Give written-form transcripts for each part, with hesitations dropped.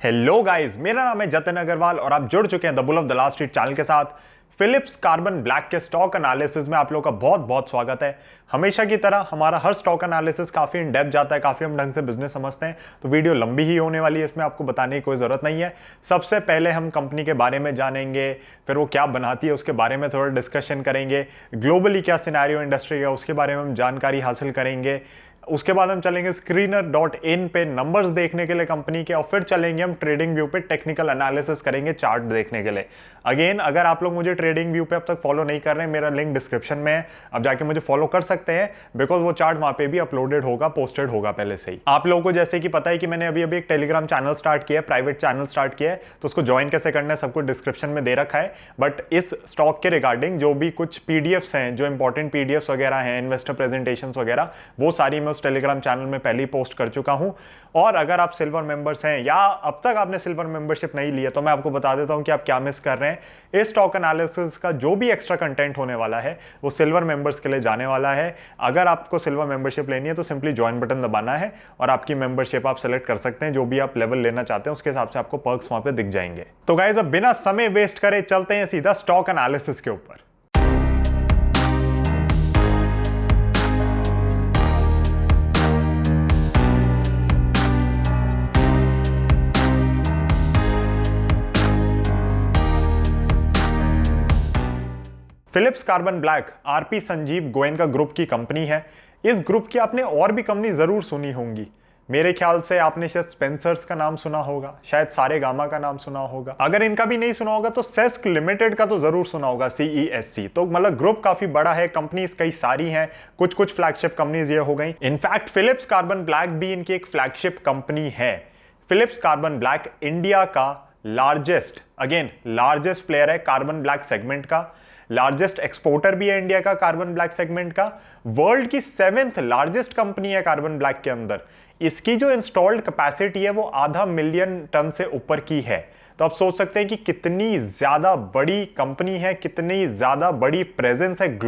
Hello guys, मेरा नाम है जतिन अग्रवाल और आप जुड़ चुके हैं the bull of the last street channel के साथ। फिलिप्स कार्बन ब्लैक के स्टॉक एनालिसिस में आप लोगों का बहुत बहुत स्वागत है। हमेशा की तरह हमारा हर स्टॉक एनालिसिस काफी इन डेप्थ जाता है, काफी हम ढंग से बिजनेस समझते हैं, तो वीडियो लंबी ही होने वाली है, इसमें आपको बताने की कोई जरूरत नहीं है। सबसे पहले हम कंपनी के बारे में जानेंगे, फिर वो क्या बनाती है उसके बारे में थोड़ा डिस्कशन करेंगे, ग्लोबली क्या सिनेरियो इंडस्ट्री है उसके बारे में हम जानकारी हासिल करेंगे। उसके बाद हम चलेंगे screener.in पे नंबर्स देखने के लिए कंपनी के, और फिर चलेंगे हम ट्रेडिंग व्यू पे टेक्निकल एनालिसिस करेंगे चार्ट देखने के लिए। अगेन, अगर आप लोग मुझे ट्रेडिंग व्यू पे अब तक फॉलो नहीं कर रहे हैं, मेरा लिंक डिस्क्रिप्शन में है, अब जाके मुझे फॉलो कर सकते हैं, बिकॉज वो चार्ट वहां पे भी अपलोडेड होगा, पोस्टेड होगा पहले से ही। आप लोगों को जैसे कि पता है कि मैंने अभी अभी एक टेलीग्राम चैनल स्टार्ट किया है, प्राइवेट चैनल स्टार्ट किया है, तो उसको ज्वाइन कैसे करना है सब कुछ डिस्क्रिप्शन में दे रखा है। बट इस स्टॉक के रिगार्डिंग जो भी कुछ पीडीएफ्स हैं, जो इंपॉर्टेंट पीडीएफ्स वगैरह हैं, इन्वेस्टर प्रेजेंटेशंस वगैरह, वो सारी मैं उस टेलीग्राम चैनल में पहले ही पोस्ट कर चुका हूं। और अगर आप सिल्वर मेंबर्स हैं या अब तक आपने सिल्वर मेंबरशिप नहीं लिया, तो मैं आपको बता देता हूं कि आप क्या मिस कर रहे हैं। इस स्टॉक एनालिसिस का जो भी एक्स्ट्रा कंटेंट होने वाला है वो सिल्वर मेंबर्स के लिए जाने वाला है। अगर आपको सिल्वर मेंबरशिप लेनी है तो सिंपली ज्वाइन बटन दबाना है और आपकी मेंबरशिप आप सेलेक्ट कर सकते हैं, जो भी आप लेवल लेना चाहते हैं उसके हिसाब से आपको पर्क्स वहां पे दिख जाएंगे। तो गाइस, अब बिना समय वेस्ट करे चलते हैं सीधा स्टॉक एनालिसिस के ऊपर। Phillips Carbon Black RP Sanjiv Goenka group की कंपनी है। इस ग्रुप की आपने और भी कंपनी जरूर सुनी होंगी। मेरे ख्याल से आपने शायद स्पेंसर्स का नाम सुना होगा, शायद सारेगामा का नाम सुना होगा। अगर इनका भी नहीं सुना होगा तो सेस्क लिमिटेड का तो जरूर सुना होगा, CESC। तो मतलब ग्रुप काफी बड़ा है, कंपनीज कई सारी हैं, कुछ कुछ फ्लैगशिप कंपनीज ये हो गई। इनफैक्ट फिलिप्स कार्बन ब्लैक भी इनकी एक फ्लैगशिप कंपनी है। फिलिप्स कार्बन ब्लैक इंडिया का लार्जेस्ट प्लेयर है कार्बन ब्लैक सेगमेंट का, लार्जेस्ट एक्सपोर्टर भी है इंडिया का कार्बन ब्लैक सेगमेंट का, वर्ल्ड की 7th लार्जेस्ट कंपनी है कार्बन ब्लैक के अंदर। इसकी जो इंस्टॉल्ड कैपेसिटी है वो 0.5 मिलियन टन से ऊपर की है। तो आप सोच सकते हैं कि कितनी ज्यादा बड़ी कंपनी है, कितनी ज्यादा बड़ी प्रेजेंस है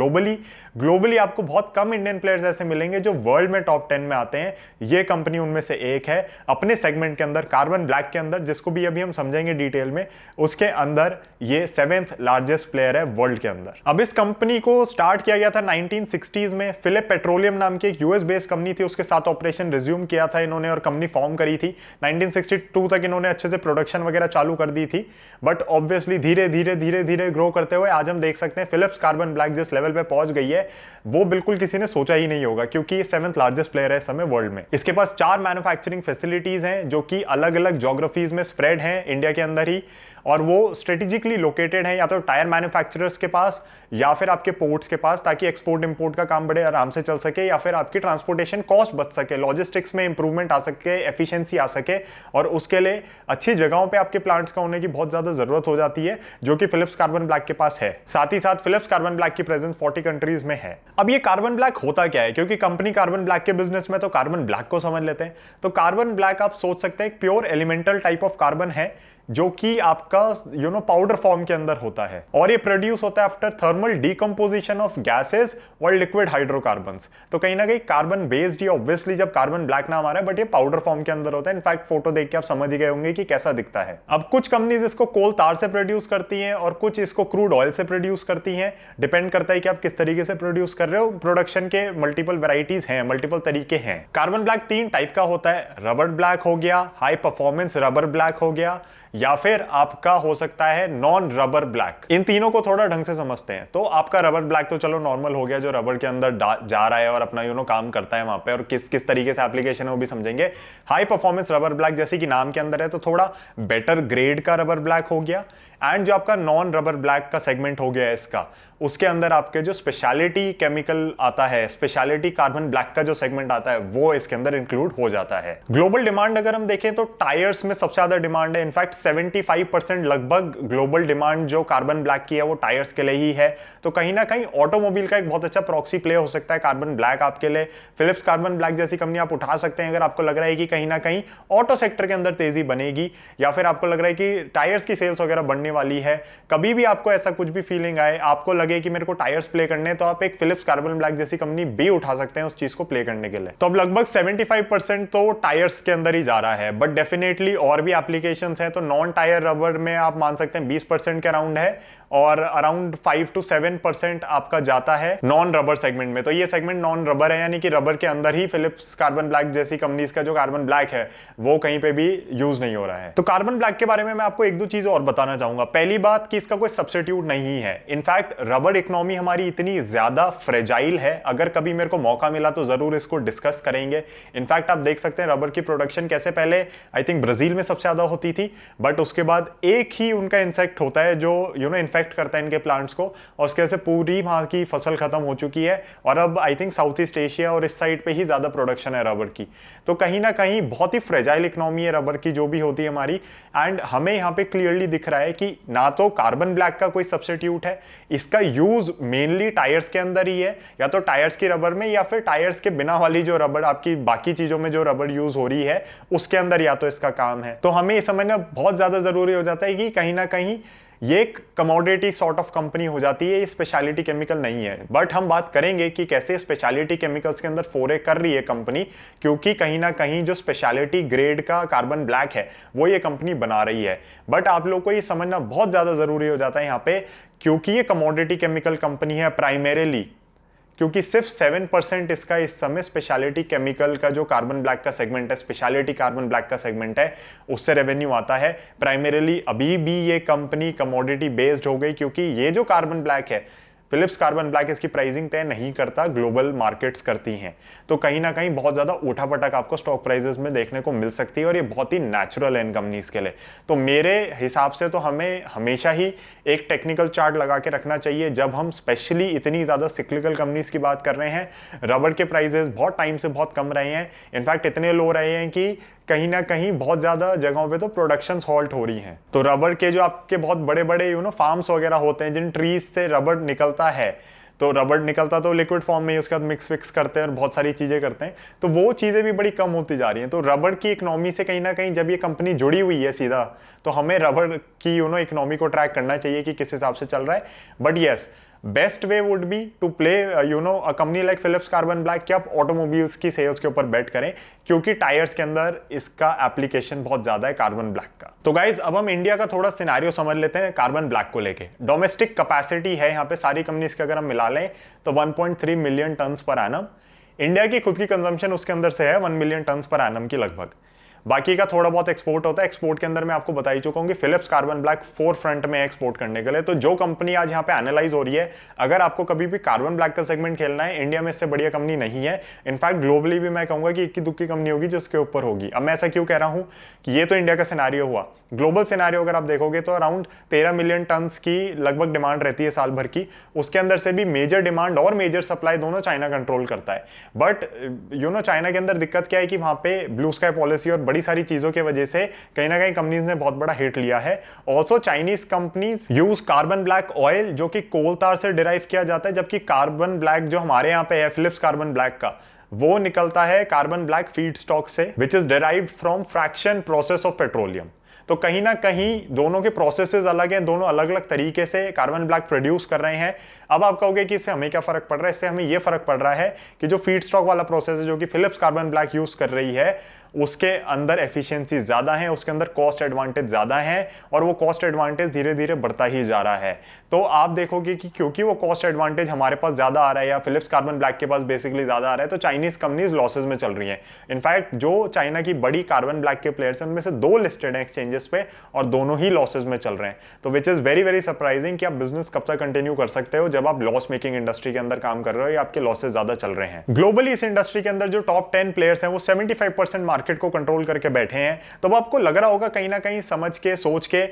ग्लोबली आपको बहुत कम इंडियन प्लेयर्स ऐसे मिलेंगे जो वर्ल्ड में टॉप 10 में आते हैं। ये कंपनी उनमें से एक है अपने सेगमेंट के अंदर, कार्बन ब्लैक के अंदर, जिसको भी अभी हम समझेंगे डिटेल में। उसके अंदर ये 7th लार्जेस्ट प्लेयर है वर्ल्ड के अंदर। अब इस कंपनी को स्टार्ट किया गया था 1960s में। फिलिप पेट्रोलियम नाम की एक यूएस बेस्ड कंपनी थी, उसके साथ ऑपरेशन रिज्यूम किया था इन्होंने और कंपनी फॉर्म करी थी। 1962 तक इन्होंने अच्छे से प्रोडक्शन वगैरह चालू कर दी थी। बट ऑब्वियसली धीरे धीरे ग्रो करते हुए आज हम देख सकते हैं फिलिप्स कार्बन ब्लैक जिस लेवल पे पहुंच गई है वो बिल्कुल किसी ने सोचा ही नहीं होगा, क्योंकि ये 7th लार्जेस्ट प्लेयर है इस समय वर्ल्ड में। इसके पास 4 मैन्युफैक्चरिंग फैसिलिटीज हैं जो कि अलग अलग ज्योग्राफीज में स्प्रेड हैं इंडिया के अंदर ही, और वो स्ट्रेटेजिकली लोकेटेड है या तो टायर मैन्युफैक्चरर्स के पास या फिर आपके पोर्ट्स के पास, ताकि एक्सपोर्ट इंपोर्ट का काम बड़े आराम से चल सके, या फिर आपकी ट्रांसपोर्टेशन कॉस्ट बच सके, लॉजिस्टिक्स में इंप्रूवमेंट आ सके, एफिशिएंसी आ सके। और उसके लिए अच्छी जगहों पे आपके प्लांट्स का होने की बहुत ज्यादा जरूरत हो जाती है, जो कि फिलिप्स कार्बन ब्लैक के पास है। साथ ही साथ फिलिप्स कार्बन ब्लैक की प्रेजेंस 40 कंट्रीज में है। अब ये कार्बन ब्लैक होता क्या है, क्योंकि कंपनी कार्बन ब्लैक के बिजनेस में तो कार्बन ब्लैक को समझ लेते हैं। तो कार्बन ब्लैक आप सोच सकते हैं एक pure elemental type of carbon है, जो कि आपका पाउडर फॉर्म के अंदर होता है, और ये प्रोड्यूस होता है after thermal decomposition of gases और लिक्विड हाइड्रोकार्बन्स। तो कहीं ना कहीं कार्बन बेस्ड ही, ऑब्वियसली जब कार्बन ब्लैक नाम आ रहा है, बट ये पाउडर फॉर्म के अंदर होता है। इनफैक्ट फोटो देख के आप समझ ही गए होंगे कि कैसा दिखता है। अब कुछ कंपनीज इसको कोल तार से प्रोड्यूस करती हैं और कुछ इसको क्रूड ऑयल से प्रोड्यूस करती हैं। डिपेंड करता है कि आप किस तरीके से प्रोड्यूस कर रहे हो। प्रोडक्शन के मल्टीपल वेराइटीज हैं, मल्टीपल तरीके हैं। कार्बन ब्लैक 3 टाइप का होता है, रबर ब्लैक हो गया, हाई परफॉर्मेंस रबर ब्लैक हो गया, या फिर आपका हो सकता है नॉन रबर ब्लैक। इन तीनों को थोड़ा ढंग से समझते हैं। तो आपका रबर ब्लैक तो चलो नॉर्मल हो गया, जो रबर के अंदर जा रहा है और अपना काम करता है वहां पे, और किस किस तरीके से एप्लीकेशन है वो भी समझेंगे। हाई परफॉर्मेंस रबर ब्लैक जैसे कि नाम के अंदर है, तो थोड़ा बेटर ग्रेड का रबर ब्लैक हो गया। एंड जो आपका नॉन रबर ब्लैक का सेगमेंट हो गया है इसका, उसके अंदर आपके जो स्पेशलिटी केमिकल आता है, स्पेशलिटी कार्बन ब्लैक का जो सेगमेंट आता है, वो इसके अंदर इंक्लूड हो जाता है। ग्लोबल डिमांड अगर हम देखें तो टायर्स में सबसे ज्यादा डिमांड है। इनफैक्ट 75% 50% लगभग ग्लोबल डिमांड जो कार्बन ब्लैक की है वो टायर्स के लिए ही है। तो कहीं ना कहीं ऑटोमोबाइल का एक बहुत अच्छा प्रॉक्सी प्ले हो सकता है कार्बन ब्लैक आपके लिए। फिलिप्स कार्बन ब्लैक जैसी कंपनी आप उठा सकते हैं अगर आपको लग रहा है कि कहीं ना कहीं ऑटो सेक्टर के अंदर तेजी बनेगी, या फिर आपको लग रहा है कि टायर्स की सेल्स वगैरह बढ़ने वाली है। कभी भी आपको ऐसा कुछ भी फीलिंग आए, आपको लगे कि मेरे को टायर्स प्ले करने हैं, तो आप एक फिलिप्स कार्बन ब्लैक जैसी कंपनी भी उठा सकते हैं उस चीज को प्ले करने के लिए। तो अब लगभग 75% तो टायर्स के अंदर ही जा रहा है, बट डेफिनेटली और भी एप्लीकेशंस हैं। तो नॉन टायर रबर में आप मान सकते हैं 20% के अराउंड है, और अराउंड 5 to 7% आपका जाता है नॉन रबर सेगमेंट में। तो ये सेगमेंट नॉन रबर है, यानी कि रबर के अंदर ही फिलिप्स कार्बन ब्लैक जैसी कंपनीज का जो कार्बन ब्लैक है वो कहीं पे भी यूज नहीं हो रहा है। तो कार्बन ब्लैक के बारे में मैं आपको एक दो चीज और बताना चाहूंगा। पहली बात कि इसका कोई सब्स्टिट्यूट नहीं है। इनफैक्ट रबर इकोनॉमी हमारी इतनी ज्यादा फ्रेजाइल है, अगर कभी मेरे को मौका मिला तो जरूर इसको डिस्कस करेंगे। इनफैक्ट आप देख सकते हैं रबर की प्रोडक्शन कैसे पहले आई थिंक ब्राजील में सबसे ज्यादा होती थी, बट उसके बाद एक ही उनका इंसेक्ट होता है जो इन्फेक्ट करता है इनके प्लांट्स को, और उसके वजह से पूरी वहां की फसल खत्म हो चुकी है। और अब I think south east Asia और इस साइड पे ही ज्यादा प्रोडक्शन है रबर की। तो कहीं ना कहीं बहुत ही फ्रेजाइल इकोनॉमी है रबर की जो भी होती है हमारी। एंड हमें यहाँ पे क्लियरली दिख रहा है कि ना तो कार्बन ब्लैक का कोई सब्स्टिट्यूट है, इसका यूज मेनली टायर्स के अंदर ही है, या तो टायर्स की रबर में, या फिर टायर्स के बिना वाली जो रबर आपकी बाकी चीजों में जो रबर यूज हो रही है उसके अंदर या तो इसका काम है। तो हमें ये समझना बहुत ज्यादा जरूरी हो जाता है कि कहीं ना कहीं ये एक कमोडिटी सॉर्ट ऑफ कंपनी हो जाती है, ये स्पेशलिटी केमिकल नहीं है। बट हम बात करेंगे कि कैसे स्पेशलिटी केमिकल्स के अंदर फोरे कर रही है कंपनी, क्योंकि कहीं ना कहीं जो स्पेशलिटी ग्रेड का कार्बन ब्लैक है वो ये कंपनी बना रही है। बट आप लोग को ये समझना बहुत ज्यादा जरूरी हो जाता है यहाँ पे, क्योंकि ये कमोडिटी केमिकल कंपनी है प्राइमरीली, क्योंकि सिर्फ 7% इसका इस समय स्पेशलिटी केमिकल का जो कार्बन ब्लैक का सेगमेंट है, स्पेशलिटी कार्बन ब्लैक का सेगमेंट है, उससे रेवेन्यू आता है। प्राइमरीली अभी भी ये कंपनी कमोडिटी बेस्ड हो गई, क्योंकि ये जो कार्बन ब्लैक है फिलिप्स कार्बन ब्लैक इसकी प्राइसिंग तय नहीं करता, ग्लोबल मार्केट्स करती हैं। तो कहीं ना कहीं बहुत ज्यादा उठापटक आपको स्टॉक प्राइसेस में देखने को मिल सकती है, और ये बहुत ही नेचुरल है इन कंपनीज के लिए। तो मेरे हिसाब से तो हमें हमेशा ही एक टेक्निकल चार्ट लगा के रखना चाहिए जब हम स्पेशली इतनी ज्यादा सिक्लिकल कंपनीज की बात कर रहे हैं। रबर के प्राइसेस बहुत टाइम से बहुत कम रहे हैं, इनफैक्ट इतने लो रहे हैं कि कहीं ना कहीं बहुत ज्यादा जगहों पे तो प्रोडक्शन हॉल्ट हो रही हैं। तो रबर के जो आपके बहुत बड़े बड़े फार्म्स वगैरह होते हैं जिन ट्रीज से रबर निकलता है, तो रबर निकलता तो लिक्विड फॉर्म में ही, उसके बाद मिक्स फिक्स करते हैं और बहुत सारी चीजें करते हैं, तो वो चीजें भी बड़ी कम होती जा रही हैं। तो रबर की इकोनॉमी से कहीं ना कहीं जब ये कंपनी जुड़ी हुई है सीधा, तो हमें रबर की इकोनॉमी को ट्रैक करना चाहिए कि किस हिसाब से चल रहा है। But yes, best way would be to play a company like Phillips Carbon Black कि आप ऑटोमोबाइल्स की सेल्स के ऊपर बेट करें, क्योंकि टायर्स के अंदर इसका एप्लीकेशन बहुत ज्यादा है कार्बन ब्लैक का। तो गाइज अब हम इंडिया का थोड़ा सिनेरियो समझ लेते हैं कार्बन ब्लैक को लेके। डोमेस्टिक कैपेसिटी है यहाँ पे सारी कंपनीज के अगर हम मिला लें तो 1.3 million turns per annum. India की खुद की कंजम्पशन उसके अंदर से है 1 मिलियन टन्स पर एनम की लगभग। बाकी का थोड़ा बहुत एक्सपोर्ट होता है। एक्सपोर्ट के अंदर मैं आपको बता ही चुका हूं कि Phillips Carbon Black forefront में एक्सपोर्ट करने के लिए। तो जो कंपनी आज यहाँ पे एनालाइज हो रही है, अगर आपको कभी भी कार्बन ब्लैक का सेगमेंट खेलना है, इंडिया में इससे बढ़िया कंपनी नहीं है। इनफैक्ट ग्लोबली भी मैं कहूंगा कि इक्की दुक्की कंपनी होगी जो उसके ऊपर होगी। अब मैं ऐसा क्यों कह रहा हूं कि ये तो इंडिया का सिनेरियो हुआ। ग्लोबल सिनेरियो अगर आप देखोगे तो अराउंड 13 मिलियन टन्स की लगभग डिमांड रहती है साल भर की। उसके अंदर से भी मेजर डिमांड और मेजर सप्लाई दोनों चाइना कंट्रोल करता है। बट चाइना के अंदर दिक्कत क्या है कि वहां पे ब्लू स्काई पॉलिसी और बड़ी सारी चीजों की वजह से कहीं ना कहीं कंपनीज ने बहुत बड़ा हिट लिया है। Also Chinese companies use carbon black oil जो कि कोल तार से डिराइव किया जाता है, जबकि कार्बन ब्लैक जो हमारे यहाँ पे है फिलिप्स कार्बन ब्लैक का, वो निकलता है कार्बन ब्लैक फीड स्टॉक से, which is derived from fraction process of petroleum. तो कहीं ना कहीं दोनों के प्रोसेसेस अलग हैं, दोनों अलग अलग तरीके से कार्बन ब्लैक प्रोड्यूस कर रहे हैं। अब आप कहोगे कि इससे हमें क्या फर्क पड़ रहा है? इससे हमें यह फर्क पड़ रहा है कि जो फीड स्टॉक वाला प्रोसेस है जो कि फिलिप्स कार्बन ब्लैक यूज कर रही है, उसके अंदर एफिशिएंसी ज्यादा है, उसके अंदर कॉस्ट एडवांटेज ज्यादा है, और वो कॉस्ट एडवांटेज धीरे धीरे बढ़ता ही जा रहा है। तो आप देखोगे कि क्योंकि वो कॉस्ट एडवांटेज हमारे पास ज्यादा आ रहा है या फिलिप्स कार्बन ब्लैक के पास बेसिकली ज्यादा आ रहा है, तो चाइनीज कंपनीज लॉसेज में चल रही हैं। इनफैक्ट जो चाइना की बड़ी कार्बन ब्लैक के प्लेयर्स हैं उनमें से 2 लिस्टेड हैं एक्सचेंजेस पे, और दोनों ही लॉसेज में चल रहे हैं। तो which is very very surprising कि आप बिजनेस कब तक कंटिन्यू कर सकते हो जब आप लॉस मेकिंग इंडस्ट्री के अंदर काम कर रहे हो या आपके लॉसेज ज्यादा चल रहे हैं। ग्लोबली इस इंडस्ट्री के अंदर जो टॉप 10 प्लेयर्स हैं वो 75% मार्केट को कंट्रोल करके बैठे हैं। तो अब आपको लग रहा होगा कहीं ना कहीं समझ के सोच के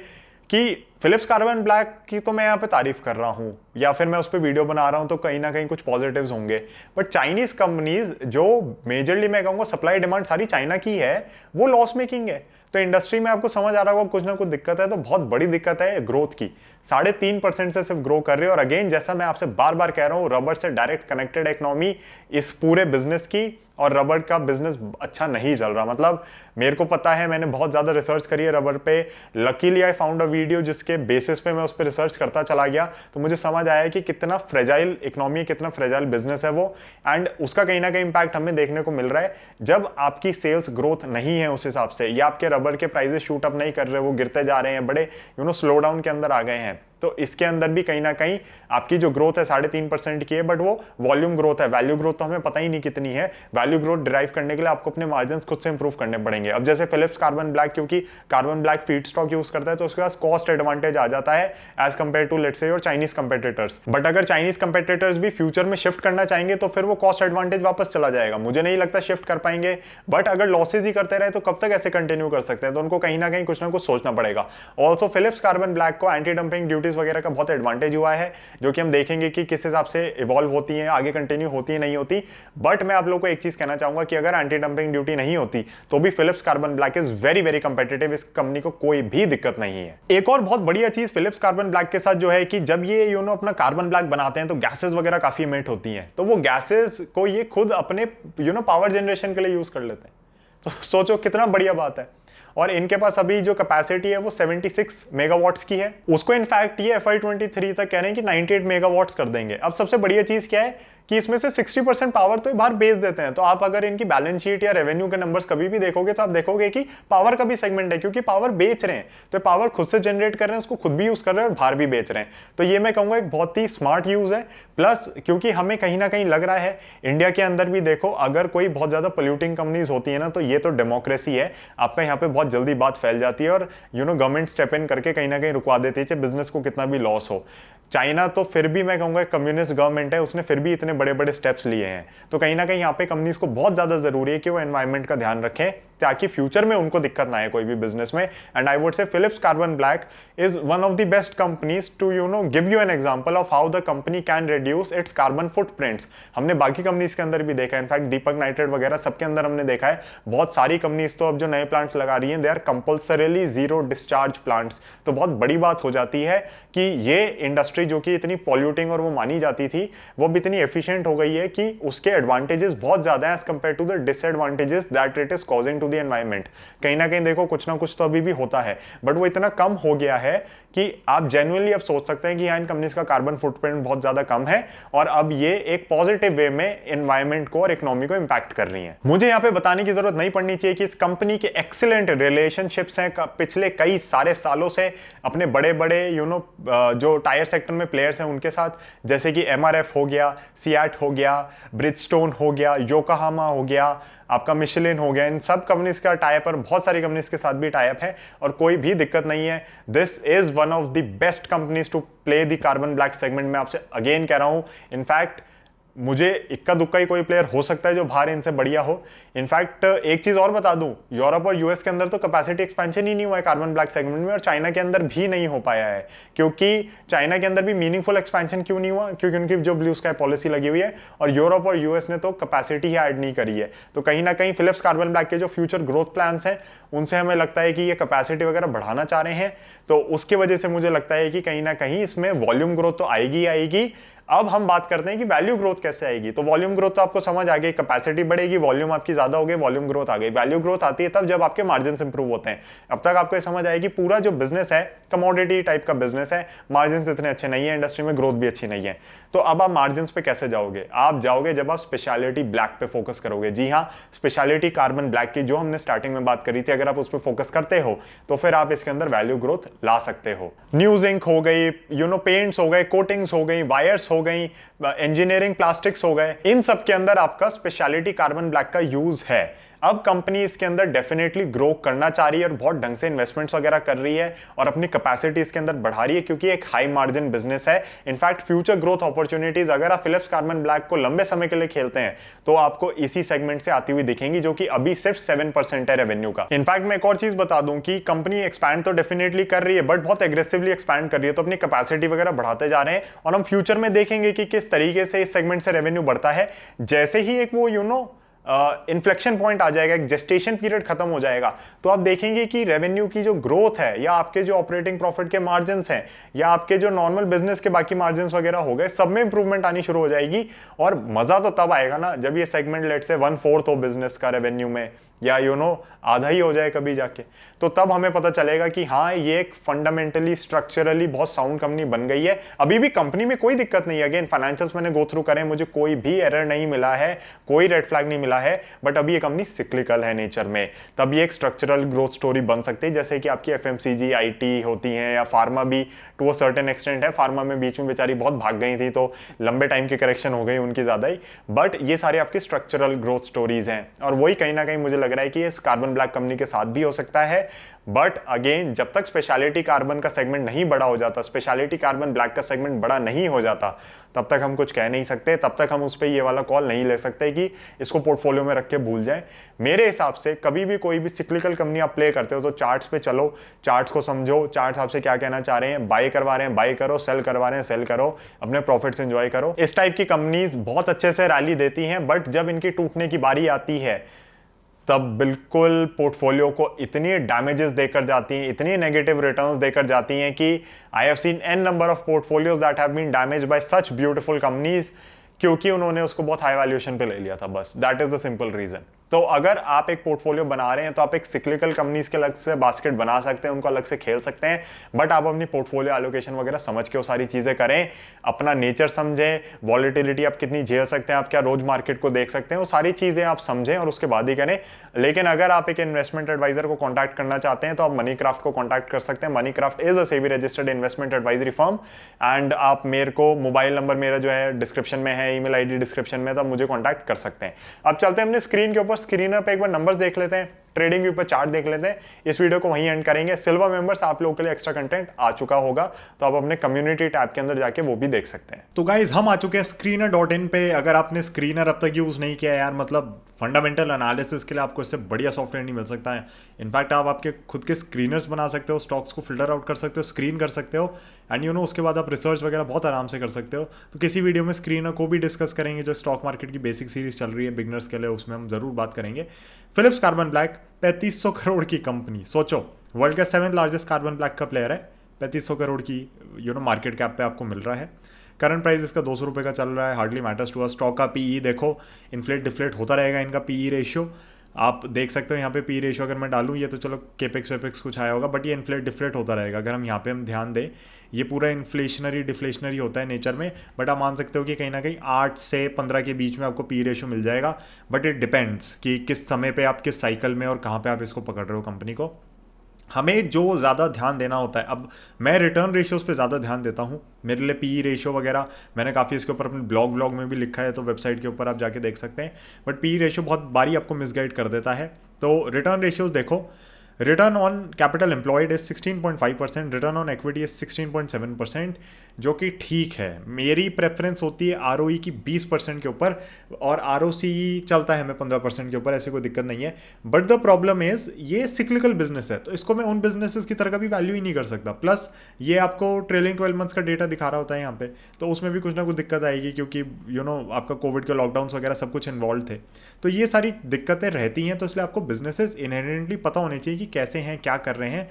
कि फिलिप्स कार्बन ब्लैक की तो मैं यहाँ पे तारीफ कर रहा हूँ या फिर मैं उस पर वीडियो बना रहा हूँ तो कहीं ना कहीं कुछ पॉजिटिव्स होंगे, बट चाइनीज कंपनीज जो मेजरली मैं कहूँगा सप्लाई डिमांड सारी चाइना की है, वो लॉस मेकिंग है। तो इंडस्ट्री में आपको समझ आ रहा होगा कुछ ना कुछ दिक्कत है, तो बहुत बड़ी दिक्कत है ग्रोथ की। 3.5% से सिर्फ ग्रो कर रहे हो। और अगेन जैसा मैं आपसे बार बार कह रहा हूँ, रबर से डायरेक्ट कनेक्टेड इकोनॉमी इस पूरे बिजनेस की, और रबर का बिजनेस अच्छा नहीं चल रहा। मतलब मेरे को पता है, मैंने बहुत ज्यादा रिसर्च करी है रबर पे। Luckily I found a video जिसके बेसिस पे मैं उस पर रिसर्च करता चला गया, तो मुझे समझ आया कि कितना फ्रेजाइल इकोनॉमी, कितना फ्रेजाइल बिजनेस है वो। एंड उसका कहीं ना कहीं इंपैक्ट हमें देखने को मिल रहा है जब आपकी सेल्स ग्रोथ नहीं है उस हिसाब से, या आपके रबर के प्राइसेस शूट अप नहीं कर रहे, वो गिरते जा रहे हैं, बड़े स्लो डाउन के अंदर आ गए हैं। तो इसके अंदर भी कहीं ना कहीं आपकी जो ग्रोथ है 3.5% की है, बट वो वॉल्यूम ग्रोथ है। वैल्यू ग्रोथ तो हमें पता ही नहीं कितनी है। वैल्यू ग्रोथ डिराइव करने के लिए आपको अपने मार्जिन खुद से इंप्रूव करने पड़ेंगे। अब जैसे फिलिप्स कार्बन ब्लैक, क्योंकि carbon black feed stock use करता है, तो उसके पास कॉस्ट एडवांटेज आ जाता है as compared to let's say your Chinese competitors. But अगर चाइनीज कंपेटिटर्स भी फ्यूचर में शिफ्ट करना चाहेंगे तो फिर वो कॉस्ट एडवांटेज वापस चला जाएगा। मुझे नहीं लगता शिफ्ट कर पाएंगे, बट अगर लॉसेज ही करते रहे तो कब तक ऐसे कंटिन्यू कर सकते हैं। तो उनको कहीं ना कहीं कुछ ना कुछ सोचना पड़ेगा। ऑल्सो फिलिप्स कार्बन ब्लैक को एंटी डंपिंग ड्यूटीज वगैरह का बहुत एडवांटेज हुआ है, जो कि हम देखेंगे कि किस हिसाब से इवॉल्व होती है, आगे कंटिन्यू होती है नहीं होती। बट मैं आप लोगों को एक चीज कहना चाहूंगा कि अगर एंटी डंपिंग ड्यूटी नहीं होती तो भी Phillips Carbon Black is very very competitive. इस कंपनी को कोई भी दिक्कत नहीं है। एक और बहुत बढ़िया चीज फिलिप्स कार्बन ब्लैक के साथ जो है कि जब ये अपना कार्बन ब्लैक बनाते हैं तो गैसेस वगैरह काफी इमिट होती हैं, तो वो गैसेस को ये खुद अपने पावर जनरेशन के लिए यूज कर लेते हैं। तो सोचो कितना बढ़िया बात है। और इनके पास अभी जो कैपेसिटी है वो 76 मेगावाट्स की है। उसको इनफैक्ट ये FY23 तक कह रहे हैं कि 98 मेगावाट्स कर देंगे। अब सबसे बढ़िया चीज क्या है कि इसमें से 60% पावर तो बाहर बेच देते हैं। तो आप अगर इनकी बैलेंस शीट या रेवेन्यू के नंबर्स कभी भी देखोगे तो आप देखोगे कि पावर का भी सेगमेंट है, क्योंकि पावर बेच रहे हैं तो पावर खुद से जनरेट कर रहे हैं, उसको खुद भी यूज कर रहे हैं और बाहर भी बेच रहे हैं। तो ये मैं कहूंगा एक बहुत ही स्मार्ट यूज है। प्लस क्योंकि हमें कहीं ना कहीं लग रहा है इंडिया के अंदर भी देखो, अगर कोई बहुत ज्यादा पोल्यूटिंग कंपनीज होती है ना, तो ये तो डेमोक्रेसी है, आपका यहाँ पे बहुत जल्दी बात फैल जाती है और गवर्नमेंट स्टेप इन करके कहीं ना कहीं रुकवा देती है, चाहे बिजनेस को कितना भी लॉस हो। चाइना तो फिर भी मैं कहूंगा कम्युनिस्ट गवर्नमेंट है, उसने फिर भी इतने बड़े बड़े स्टेप्स लिए हैं। तो कहीं ना कहीं यहाँ पे कंपनीज को बहुत ज्यादा जरूरी है कि वो एनवायरमेंट का ध्यान रखें, ताकि फ्यूचर में उनको दिक्कत ना आए कोई भी बिजनेस में। And I would say Phillips Carbon Black is one of the best companies to give you an example of how the company can reduce its carbon footprints. हमने बाकी कंपनीज के अंदर भी देखा है, इनफैक्ट दीपक नाइट्रेट वगैरह सबके अंदर हमने देखा है। बहुत सारी कंपनीज तो अब जो नए प्लांट्स लगा रही हैं, they are compulsorily zero discharge plants. तो बहुत बड़ी बात हो जाती है कि ये इंडस्ट्री जो कि इतनी पॉल्यूटिंग और वो मानी जाती थी, वो भी इतनी एफिशिएंट हो गई है कि उसके एडवांटेजेस बहुत ज्यादा है as compared to the disadvantages that it is causing to the environment. कहीं ना कहीं देखो कुछ ना कुछ तो अभी भी होता है, बट वो इतना कम हो गया है कि आप जेन्युइनली अब सोच सकते हैं कि इन कंपनीज का कार्बन फुटप्रिंट बहुत ज्यादा कम है और अब ये एक पॉजिटिव वे में एनवायरमेंट को और इकोनॉमी को इंपैक्ट कर रही है। मुझे यहाँ पे बताने की जरूरत नहीं पड़नी चाहिए कि इस कंपनी के एक्सीलेंट रिलेशनशिप्स हैं पिछले कई सारे सालों से अपने बड़े बड़े जो टायर सेक्टर में प्लेयर्स हैं उनके साथ, जैसे कि MRF हो गया, सियाट हो गया, ब्रिजस्टोन हो गया, योकोहामा हो गया, आपका मिशेलिन हो गया। इन सब कंपनीज का टाइप और बहुत सारी कंपनीज के साथ भी टाइप है और कोई भी दिक्कत नहीं है। This is one of the best companies to play the carbon black segment. मैं आपसे अगेन कह रहा हूं, इनफैक्ट मुझे इक्का दुक्का ही कोई प्लेयर हो सकता है जो बाहर इनसे बढ़िया हो। इनफैक्ट एक चीज और बता दूं, यूरोप और यूएस के अंदर तो कैपेसिटी एक्सपेंशन ही नहीं हुआ है कार्बन ब्लैक सेगमेंट में, और चाइना के अंदर भी नहीं हो पाया है। क्योंकि चाइना के अंदर भी मीनिंगफुल एक्सपेंशन क्यों नहीं हुआ? क्योंकि उनकी जो ब्लू स्काई पॉलिसी लगी हुई है, और यूरोप और यूएस ने तो कैपेसिटी ही ऐड नहीं करी है। तो कहीं ना कहीं फिलिप्स कार्बन ब्लैक के जो फ्यूचर ग्रोथ प्लान्स हैं उनसे हमें लगता है कि ये कैपेसिटी वगैरह बढ़ाना चाह रहे हैं। तो उसकी वजह से मुझे लगता है कि कहीं ना कहीं इसमें वॉल्यूम ग्रोथ तो आएगी आएगी। अब हम बात करते हैं कि वैल्यू ग्रोथ कैसे आएगी। तो वॉल्यूम ग्रोथ तो आपको समझ आ गई, कैपेसिटी बढ़ेगी, वॉल्यूम आपकी ज्यादा हो गई, वॉल्यूम ग्रोथ आ गई। वैल्यू ग्रोथ आती है तब जब आपके मार्जिन इंप्रूव होते हैं। अब तक आपको समझ आएगी पूरा जो बिजनेस है कमोडिटी टाइप का बिजनेस है, मार्जिन इतने अच्छे नहीं है, इंडस्ट्री में ग्रोथ भी अच्छी नहीं है। तो अब आप मार्जिन पे कैसे जाओगे? आप जाओगे जब आप स्पेशलिटी ब्लैक पे फोकस करोगे। जी हाँ, स्पेशलिटी कार्बन ब्लैक की जो हमने स्टार्टिंग में बात करी थी, अगर आप उस पर फोकस करते हो तो फिर आप इसके अंदर वैल्यू ग्रोथ ला सकते हो। न्यू जिंक हो गई, पेंट्स हो गए, कोटिंग्स हो गई, वायर्स हो गई, इंजीनियरिंग प्लास्टिक्स हो गए, इन सब के अंदर आपका स्पेशलिटी कार्बन ब्लैक का यूज है। अब कंपनी इसके अंदर डेफिनेटली ग्रो करना चाह रही है और बहुत ढंग से इन्वेस्टमेंट्स वगैरह कर रही है और अपनी कैपेसिटी इसके अंदर बढ़ा रही है, क्योंकि एक हाई मार्जिन बिजनेस है। इनफैक्ट फ्यूचर ग्रोथ अपॉर्चुनिटीज अगर आप फिलिप्स कार्बन ब्लैक को लंबे समय के लिए खेलते हैं तो आपको इसी सेगमेंट से आती हुई दिखेंगी, जो कि अभी सिर्फ 7% है रेवेन्यू का। इनफैक्ट मैं एक और चीज बता दूं कि कंपनी एक्सपैंड तो डेफिनेटली कर रही है, बट बहुत एग्रेसिवली एक्सपैंड कर रही है, तो अपनी कैपेसिटी वगैरह बढ़ाते जा रहे हैं और हम फ्यूचर में देखेंगे कि किस तरीके से इस सेगमेंट से रेवेन्यू बढ़ता है। जैसे ही एक वो इन्फ्लेक्शन पॉइंट आ जाएगा, एक जेस्टेशन पीरियड खत्म हो जाएगा, तो आप देखेंगे कि रेवेन्यू की जो ग्रोथ है या आपके जो ऑपरेटिंग प्रॉफिट के मार्जिन्स हैं या आपके जो नॉर्मल बिजनेस के बाकी मार्जिन्स वगैरह हो गए, सब में इंप्रूवमेंट आनी शुरू हो जाएगी। और मजा तो तब आएगा ना जब ये सेगमेंट लेट से 1/4 हो बिजनेस का रेवेन्यू में, या आधा ही हो जाए कभी जाके, तो तब हमें पता चलेगा कि हाँ, ये एक फंडामेंटली स्ट्रक्चरली बहुत साउंड कंपनी बन गई है। अभी भी कंपनी में कोई दिक्कत नहीं है, अगेन फाइनेंशियल्स मैंने गो थ्रू करे, मुझे कोई भी एरर नहीं मिला है, कोई रेड फ्लैग नहीं मिला है, बट अभी ये कंपनी सिक्लिकल है नेचर में, तब ये एक स्ट्रक्चरल ग्रोथ स्टोरी बन सकती है, जैसे कि आपकी एफएमसीजी, आईटी होती हैं, या फार्मा भी टू अ सर्टेन एक्सटेंट है। फार्मा में बीच में बेचारी बहुत भाग गई थी, तो लंबे टाइम की करेक्शन हो गई उनकी ज्यादा ही, बट ये सारे आपकी स्ट्रक्चरल ग्रोथ स्टोरीज हैं और वही कहीं ना कहीं मुझे लग रहा है कि इस कार्बन ब्लैक कंपनी के साथ भी हो सकता है। बट अगेन, जब तक स्पेशलिटी कार्बन का सेगमेंट नहीं बड़ा हो जाता, स्पेशलिटी कार्बन ब्लैक का सेगमेंट बड़ा नहीं हो जाता, तब तक हम कुछ कह नहीं सकते, तब तक हम उस पर ये वाला कॉल नहीं ले सकते कि इसको पोर्टफोलियो में रख के भूल जाए। मेरे हिसाब से कभी भी कोई भी सिक्लिकल कंपनी आप प्ले करते हो तो चार्ट्स पे चलो, चार्ट्स को समझो, चार्ट्स आपसे क्या कहना चाह रहे हैं, बाय करवा रहे हैं बाय करो, सेल करवा रहे हैं सेल करो, अपने प्रॉफिट्स एंजॉय करो। इस टाइप की कंपनीज बहुत अच्छे से रैली देती हैं, बट जब इनकी टूटने की बारी आती है तब बिल्कुल पोर्टफोलियो को इतनी डैमेजेस देकर जाती हैं, इतनी नेगेटिव रिटर्न्स देकर जाती हैं कि I have seen an number of portfolios that have been damaged by such beautiful companies, क्योंकि उन्होंने उसको बहुत हाई वैल्यूएशन पे ले लिया था, बस that is the simple reason. तो अगर आप एक पोर्टफोलियो बना रहे हैं तो आप एक सिक्लिकल कंपनीज के अलग से बास्केट बना सकते हैं, उनको अलग से खेल सकते हैं, बट आप अपनी पोर्टफोलियो एलोकेशन वगैरह समझ के वो सारी चीजें करें, अपना नेचर समझें, वॉलिटिलिटी आप कितनी झेल सकते हैं, आप क्या रोज मार्केट को देख सकते हैं, वो सारी चीजें आप समझें और उसके बाद ही करें। लेकिन अगर आप एक इन्वेस्टमेंट एडवाइजर को कॉन्टैक्ट करना चाहते हैं तो आप मनी क्राफ्ट को कॉन्टैक्ट कर सकते हैं। Money craft is a SEBI registered investment advisory firm, and आप मेरे को मोबाइल नंबर मेरा जो है डिस्क्रिप्शन में है, ईमेल आईडी डिस्क्रिप्शन में, तो आप मुझे कॉन्टैक्ट कर सकते हैं। अब चलते हैं अपने स्क्रीन के ऊपर, स्क्रीनर पे एक बार नंबर्स देख लेते हैं, ट्रेडिंग व्यू पर चार्ट देख लेते हैं। इस वीडियो को वहीं एंड करेंगे। सिल्वर मेंबर्स आप लोगों के लिए एक्स्ट्रा कंटेंट आ चुका होगा, तो आप अपने कम्युनिटी टैब के अंदर जाके वो भी देख सकते हैं। तो गाइज हम आ चुके हैं screener.in पे। अगर आपने स्क्रीनर अब तक यूज़ नहीं किया यार, मतलब फंडामेंटल एनालिसिस के लिए आपको इससे बढ़िया सॉफ्टवेयर नहीं मिल सकता है। इनफैक्ट आप आपके खुद के स्क्रीनर्स बना सकते हो, स्टॉक्स को फिल्टर आउट कर सकते हो, स्क्रीन कर सकते हो, एंड उसके बाद आप रिसर्च वगैरह बहुत आराम से कर सकते हो। तो किसी वीडियो में स्क्रीनर को भी डिस्कस करेंगे, जो स्टॉक मार्केट की बेसिक सीरीज चल रही है बिगनर्स के लिए, उसमें हम जरूर बात करेंगे। फिलिप्स कार्बन ब्लैक 3500 करोड़ की कंपनी, सोचो वर्ल्ड का 7th लार्जेस्ट कार्बन ब्लैक का प्लेयर है, 3500 करोड़ की मार्केट कैप पे आपको मिल रहा है। करंट प्राइस इसका 200 रुपये का चल रहा है, hardly matters to us. Stock का पीई देखो, इन्फ्लेट डिफ्लेट होता रहेगा इनका पीई रेशियो, आप देख सकते हो यहाँ पे पी रेशियो अगर मैं डालूँ, ये तो चलो केपेक्स वेपेक्स कुछ आया होगा, बट ये इन्फ्लेट डिफ्लेट होता रहेगा। अगर हम यहाँ पे हम ध्यान दें, ये पूरा इन्फ्लेशनरी डिफ्लेशनरी होता है नेचर में, बट आप मान सकते हो कि कहीं ना कहीं 8 से 15 के बीच में आपको पी रेशियो मिल जाएगा। बट इट डिपेंड्स कि किस समय पे आप किस साइकिल में और कहाँ पे आप इसको पकड़ रहे हो कंपनी को। हमें जो ज़्यादा ध्यान देना होता है, अब मैं रिटर्न रेशियोज़ पे ज़्यादा ध्यान देता हूँ। मेरे लिए पी रेशियो वगैरह मैंने काफ़ी इसके ऊपर अपने ब्लॉग में भी लिखा है, तो वेबसाइट के ऊपर आप जाके देख सकते हैं। बट पी रेशियो बहुत बारी आपको मिसगाइड कर देता है। तो रिटर्न रेशियोज़ देखो, return on capital employed is 16.5%, return on equity is 16.7%, जो कि ठीक है। मेरी प्रेफरेंस होती है आरओई की 20% के ऊपर, और आरओसीई चलता है हमें 15% के ऊपर, ऐसी कोई दिक्कत नहीं है। बट द प्रॉब्लम इज ये सिक्लिकल बिजनेस है, तो इसको मैं उन बिजनेसेस की तरह का भी वैल्यू ही नहीं कर सकता। प्लस ये आपको ट्रेलिंग 12 मंथ्स का डेटा दिखा रहा होता है यहाँ पे, तो उसमें भी कुछ ना कुछ दिक्कत आएगी, क्योंकि आपका कोविड के लॉकडाउन्स वगैरह सब कुछ इन्वॉल्व थे। तो ये सारी दिक्कतें रहती हैं, तो इसलिए आपको बिजनेसेस इनहेरेंटली पता होने चाहिए कि कैसे हैं, क्या कर रहे हैं,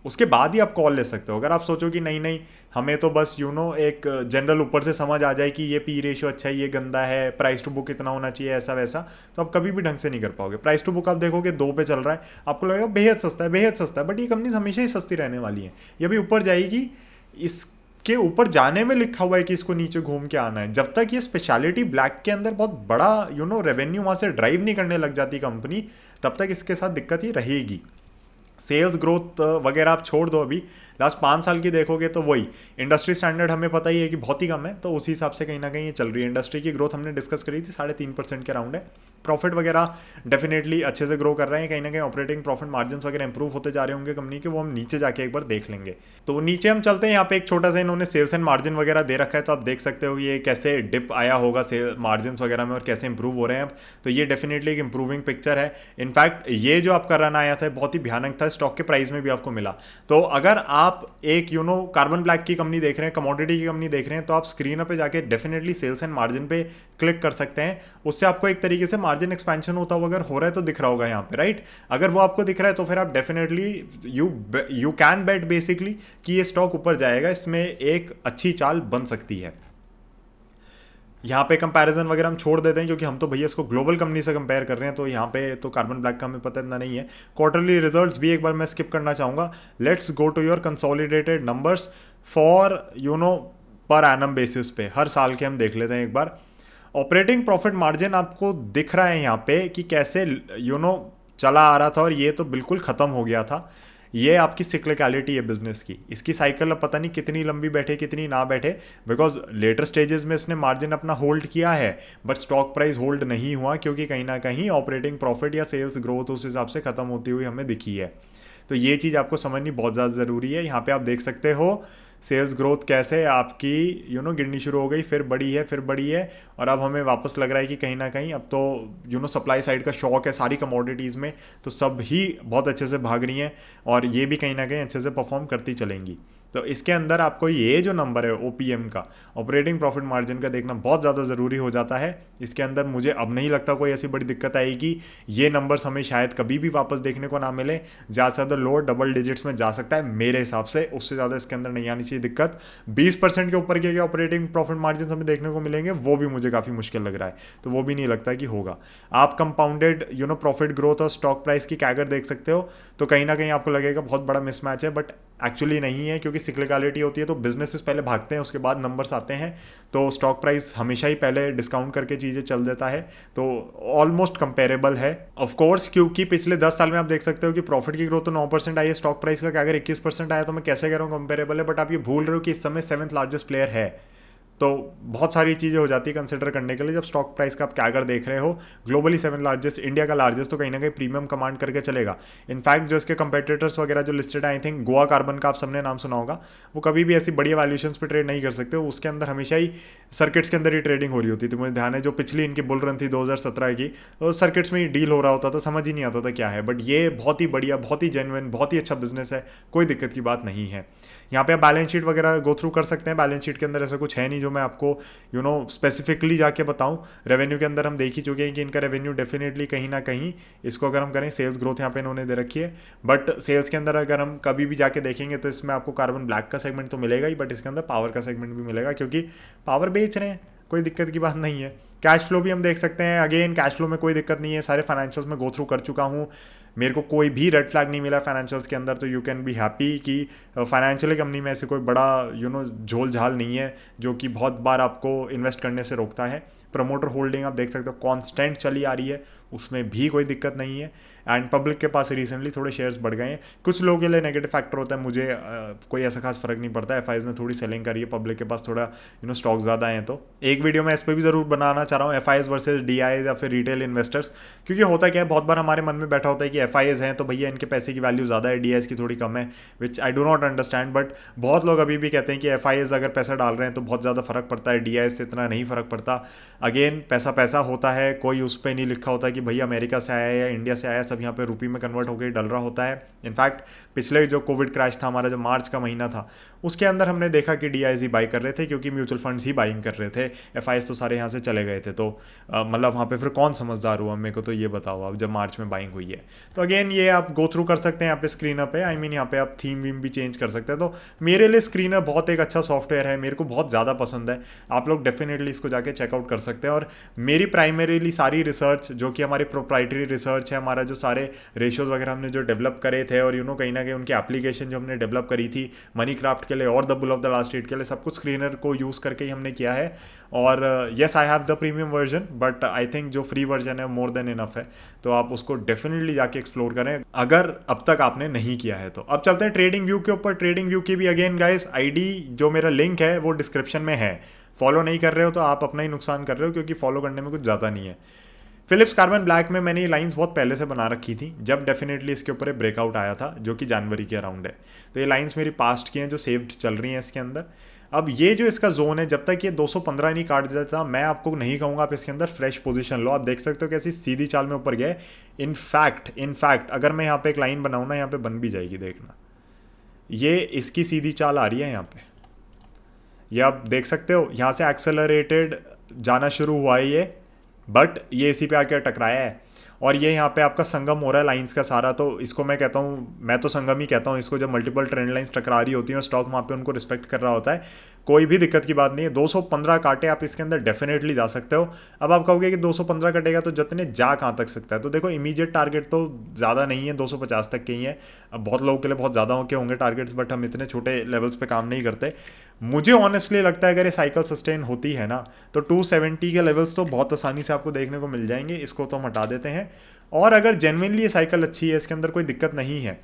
उसके बाद ही आप कॉल ले सकते हो। अगर आप सोचो कि नहीं हमें तो बस एक जनरल ऊपर से समझ आ जाए कि ये पी रेशियो अच्छा है, ये गंदा है, प्राइस टू बुक इतना होना चाहिए, ऐसा वैसा, तो आप कभी भी ढंग से नहीं कर पाओगे। प्राइस टू बुक आप देखोगे 2 पे चल रहा है, आपको लगेगा बेहद सस्ता है, बेहद सस्ता है, बट ये कंपनी हमेशा ही सस्ती रहने वाली है, ये भी ऊपर जाएगी। इसके ऊपर जाने में लिखा हुआ है कि इसको नीचे घूम के आना है। जब तक ये स्पेशलिटी ब्लैक के अंदर बहुत बड़ा रेवेन्यू वहाँ से ड्राइव नहीं करने लग जाती कंपनी, तब तक इसके साथ दिक्कत ही रहेगी। सेल्स ग्रोथ वगैरह आप छोड़ दो अभी, लास्ट 5 साल की देखोगे तो वही इंडस्ट्री स्टैंडर्ड हमें पता ही है कि बहुत ही कम है, तो उसी हिसाब से कहीं ना कहीं ये चल रही है। इंडस्ट्री की ग्रोथ हमने डिस्कस करी थी 3.5% के अराउंड है। प्रॉफिट वगैरह डेफिनेटली अच्छे से ग्रो कर रहे हैं, कहीं ना कहीं ऑपरेटिंग प्रॉफिट मार्जिन वगैरह इंप्रूव होते जा रहे होंगे कंपनी के, वो हम नीचे जाके एक बार देख लेंगे। तो नीचे हम चलते हैं, यहाँ पे एक छोटा सा इन्होंने सेल्स एंड मार्जिन वगैरह दे रखा है, तो आप देख सकते हो ये कैसे डिप आया होगा सेल मार्जिन वगैरह में और कैसे इंप्रूव हो रहे हैं अब। तो ये डेफिनेटली एक इंप्रूविंग पिक्चर है। इनफैक्ट ये जो आपका रन आया था बहुत ही भयानक था, स्टॉक के प्राइस में भी आपको मिला। तो अगर आप एक कार्बन ब्लैक की कंपनी देख रहे हैं, कमोडिटी की कंपनी देख रहे हैं, तो आप स्क्रीन पे जाके डेफिनेटली सेल्स एंड मार्जिन पे क्लिक कर सकते हैं। उससे आपको एक तरीके से मार्जिन एक्सपेंशन होता हुआ अगर हो रहा है तो दिख रहा होगा यहाँ पे, राइट। अगर वो आपको दिख रहा है तो फिर आप definitely you can bet basically कि ये स्टॉक ऊपर जाएगा, इसमें एक अच्छी चाल बन सकती है। यहाँ पे कंपैरिजन वगैरह हम छोड़ देते हैं क्योंकि हम तो भैया इसको ग्लोबल कंपनी से कंपेयर कर रहे हैं, तो यहाँ पे तो कार्बन ब्लैक का हमें पता इतना नहीं है। क्वार्टरली रिजल्ट्स भी एक बार मैं स्किप करना चाहूँगा। Let's go to your consolidated numbers for per annum basis पे, हर साल के हम देख लेते हैं एक बार। ऑपरेटिंग प्रॉफिट मार्जिन आपको दिख रहा है यहाँ पे कि कैसे चला आ रहा था और ये तो बिल्कुल ख़त्म हो गया था। ये आपकी सिक्लिकलिटी है बिजनेस की, इसकी साइकिल अब पता नहीं कितनी लंबी बैठे कितनी ना बैठे, बिकॉज लेटर स्टेजेस में इसने मार्जिन अपना होल्ड किया है बट स्टॉक प्राइस होल्ड नहीं हुआ, क्योंकि कहीं ना कहीं ऑपरेटिंग प्रॉफिट या सेल्स ग्रोथ उस हिसाब से ख़त्म होती हुई हमें दिखी है। तो ये चीज़ आपको समझनी बहुत ज़्यादा ज़रूरी है। यहाँ पे आप देख सकते हो सेल्स ग्रोथ कैसे आपकी गिरनी शुरू हो गई, फिर बढ़ी है, फिर बढ़ी है, और अब हमें वापस लग रहा है कि कहीं ना कहीं अब तो सप्लाई साइड का शॉक है सारी कमोडिटीज़ में, तो सब ही बहुत अच्छे से भाग रही हैं और ये भी कहीं ना कहीं अच्छे से परफॉर्म करती चलेंगी। तो इसके अंदर आपको ये जो नंबर है OPM का, ऑपरेटिंग प्रॉफिट मार्जिन का, देखना बहुत ज़्यादा ज़रूरी हो जाता है। इसके अंदर मुझे अब नहीं लगता कोई ऐसी बड़ी दिक्कत आएगी। ये नंबर्स हमें शायद कभी भी वापस देखने को ना मिले, ज़्यादा से ज़्यादा लोअर डबल डिजिट्स में जा सकता है मेरे हिसाब से, उससे ज़्यादा इसके अंदर नहीं आनी चाहिए दिक्कत। 20% के ऊपर के ऑपरेटिंग प्रॉफिट मार्जिन हमें देखने को मिलेंगे, वो भी मुझे काफ़ी मुश्किल लग रहा है, तो वो भी नहीं लगता कि होगा। आप कंपाउंडेड प्रॉफिट ग्रोथ और स्टॉक प्राइस की कैगर देख सकते हो, तो कहीं ना कहीं आपको लगेगा बहुत बड़ा मिसमैच है, बट एक्चुअली नहीं है, क्योंकि सिक्लिकलिटी होती है तो बिजनेसेस पहले भागते हैं, उसके बाद नंबर्स आते हैं। तो स्टॉक प्राइस हमेशा ही पहले डिस्काउंट करके चीज़ें चल देता है, तो ऑलमोस्ट कंपेरेबल है ऑफ कोर्स, क्योंकि पिछले 10 साल में आप देख सकते हो कि प्रॉफिट की ग्रोथ तो 9% आई है, स्टॉक प्राइस का अगर 21% आया, तो मैं कैसे कह रहा हूँ कंपेरेबल है, बट आप ये भूल रहे हो कि इस समय 7th लार्जेस्ट प्लेयर है। तो बहुत सारी चीज़ें हो जाती है कंसिडर करने के लिए जब स्टॉक प्राइस का आप क्या अगर देख रहे हो। ग्लोबली 7 लार्जेस्ट, इंडिया का लार्जेस्ट, तो कहीं ना कहीं प्रीमियम कमांड करके चलेगा। इनफैक्ट जो इसके कंपेटिटर्स वगैरह जो listed, I think Goa carbon का आप सबने नाम सुना होगा, वो कभी भी ऐसी बड़ी वैल्यूएशंस पे ट्रेड नहीं कर सकते, उसके अंदर हमेशा ही सर्किट्स के अंदर ही ट्रेडिंग हो रही होती थी। मुझे ध्यान है जो पिछली इनकी बुल रन थी 2017 की, तो सर्किट्स में ही डील हो रहा होता था, समझ ही नहीं आता था क्या है, बट ये बहुत ही बढ़िया, बहुत ही जेन्युइन, बहुत ही अच्छा बिजनेस है, कोई दिक्कत की बात नहीं है। यहाँ पे आप बैलेंस शीट वगैरह गो थ्रू कर सकते हैं। बैलेंस शीट के अंदर ऐसा कुछ है नहीं जो मैं आपको स्पेसिफिकली जाके बताऊं। रेवेन्यू के अंदर हम देख ही चुके हैं कि इनका रेवेन्यू डेफिनेटली कहीं ना कहीं, इसको अगर हम करें सेल्स ग्रोथ यहाँ पे इन्होंने दे रखी है, बट सेल्स के अंदर अगर हम कभी भी जाके देखेंगे तो इसमें आपको कार्बन ब्लैक का सेगमेंट तो मिलेगा ही, बट इसके अंदर पावर का सेगमेंट भी मिलेगा, क्योंकि पावर बेच रहे हैं, कोई दिक्कत की बात नहीं है। कैश फ्लो भी हम देख सकते हैं, अगेन कैश फ्लो में कोई दिक्कत नहीं है, सारे फाइनेंशियल्स में गो थ्रू कर चुका हूँ, मेरे को कोई भी रेड फ्लैग नहीं मिला फाइनेंशियल्स के अंदर, तो यू कैन बी हैप्पी कि फाइनेंशियली कंपनी में ऐसे कोई बड़ा झोल झाल नहीं है जो कि बहुत बार आपको इन्वेस्ट करने से रोकता है। प्रमोटर होल्डिंग आप देख सकते हो कांस्टेंट चली आ रही है, उसमें भी कोई दिक्कत नहीं है। एंड पब्लिक के पास रिसेंटली थोड़े शेयर्स बढ़ गए हैं, कुछ लोगों के लिए नेगेटिव फैक्टर होता है, मुझे कोई ऐसा खास फर्क नहीं पड़ता। एफआईज ने थोड़ी सेलिंग करी है, पब्लिक के पास थोड़ा स्टॉक ज़्यादा हैं, तो एक वीडियो मैं इस पर भी ज़रूर बनाना चाह रहा हूँ, एफआईज वर्सेज डीआईज या फिर रिटेल इन्वेस्टर्स। क्योंकि होता क्या है, बहुत बार हमारे मन में बैठा होता है कि एफआईज हैं तो भैया इनके पैसे की वैल्यू ज़्यादा है, डीआईज की थोड़ी कम है, which I do not understand. But बहुत लोग अभी भी कहते हैं कि एफआईज अगर पैसा डाल रहे हैं तो बहुत ज़्यादा फर्क पड़ता है, डीआईज से इतना नहीं फर्क पड़ता। अगेन पैसा पैसा होता है, कोई उस पर नहीं लिखा होता कि भैया अमेरिका से आया या इंडिया से आया, सब यहाँ पे रुपये में कन्वर्ट होकर डल रहा होता है। इनफैक्ट पिछले जो कोविड क्रैश था हमारा, जो मार्च का महीना था, उसके अंदर हमने देखा कि डीआईजी बाई कर रहे थे, क्योंकि म्यूचुअल फंड्स ही बाइंग कर रहे थे, एफआईएस तो सारे यहाँ से चले गए थे। तो मतलब वहाँ पे फिर कौन समझदार हुआ, मेरे को तो ये बताओ अब, जब मार्च में बाइंग हुई है। तो अगेन ये आप गो थ्रू कर सकते हैं यहाँ पे स्क्रीनर पे, आई मीन यहाँ पे आप थीम वीम भी चेंज कर सकते हैं। तो मेरे लिए स्क्रीनर बहुत एक अच्छा सॉफ्टवेयर है, मेरे को बहुत ज़्यादा पसंद है, आप लोग डेफिनेटली इसको जाके चेकआउट कर सकते हैं। और मेरी प्राइमरीली सारी रिसर्च जो कि हम हमारी प्रोप्राइटरी रिसर्च है, हमारा जो सारे रेशियोज वगैरह हमने जो डेवलप करे थे, और कहीं ना कहीं उनकी एप्लीकेशन जो हमने डेवलप करी थी मनी क्राफ्ट के लिए और the bull of the last street के लिए, सब कुछ स्क्रीनर को यूज़ करके ही हमने किया है। और yes, I have the premium version, but I think जो फ्री वर्जन है मोर देन इनफ है, तो आप उसको डेफिनेटली जाके एक्सप्लोर करें अगर अब तक आपने नहीं किया है तो। अब चलते हैं ट्रेडिंग व्यू के ऊपर। ट्रेडिंग व्यू की भी अगेन गाइस आईडी जो मेरा लिंक है वो डिस्क्रिप्शन में है। फॉलो नहीं कर रहे हो तो आप अपना ही नुकसान कर रहे हो, क्योंकि फॉलो करने में कुछ ज़्यादा नहीं है। फिलिप्स कार्बन ब्लैक में मैंने ये लाइंस बहुत पहले से बना रखी थी, जब डेफिनेटली इसके ऊपर एक ब्रेकआउट आया था जो कि जनवरी के अराउंड है। तो ये लाइंस मेरी पास्ट की हैं जो सेव्ड चल रही हैं इसके अंदर। अब ये जो इसका जोन है, जब तक ये 215 नहीं काट देता, मैं आपको नहीं कहूँगा आप इसके अंदर फ्रेश पोजीशन लो। आप देख सकते हो कैसी सीधी चाल में ऊपर गए। इनफैक्ट अगर मैं यहाँ पे एक लाइन बनाऊँ ना, यहाँ पे बन भी जाएगी, देखना ये इसकी सीधी चाल आ रही है यहाँ पे, ये आप देख सकते हो। यहाँ से एक्सेलरेटेड जाना शुरू हुआ है ये, बट ये इसी पे आके टकराया है, और ये यहाँ पे आपका संगम हो रहा है लाइंस का सारा। तो इसको मैं कहता हूँ, मैं तो संगम ही कहता हूँ इसको, जब मल्टीपल ट्रेंड लाइंस टकरा रही होती हैं और स्टॉक वहाँ पे उनको रिस्पेक्ट कर रहा होता है, कोई भी दिक्कत की बात नहीं है। 215 काटे आप इसके अंदर डेफिनेटली जा सकते हो। अब आप कहोगे कि 215 कटेगा तो जितने जा कहाँ तक सकता है, तो देखो इमीडिएट टारगेट तो ज़्यादा नहीं है, 250 तक के ही है। अब बहुत लोगों के लिए बहुत ज़्यादा के होंगे टारगेट्स, बट हम इतने छोटे लेवल्स पे काम नहीं करते। मुझे ऑनेस्टली लगता है अगर ये साइकिल सस्टेन होती है ना, तो 270 के लेवल्स तो बहुत आसानी से आपको देखने को मिल जाएंगे। इसको तो हम हटा देते हैं। और अगर जेन्युइनली ये साइकिल अच्छी है, इसके अंदर कोई दिक्कत नहीं है,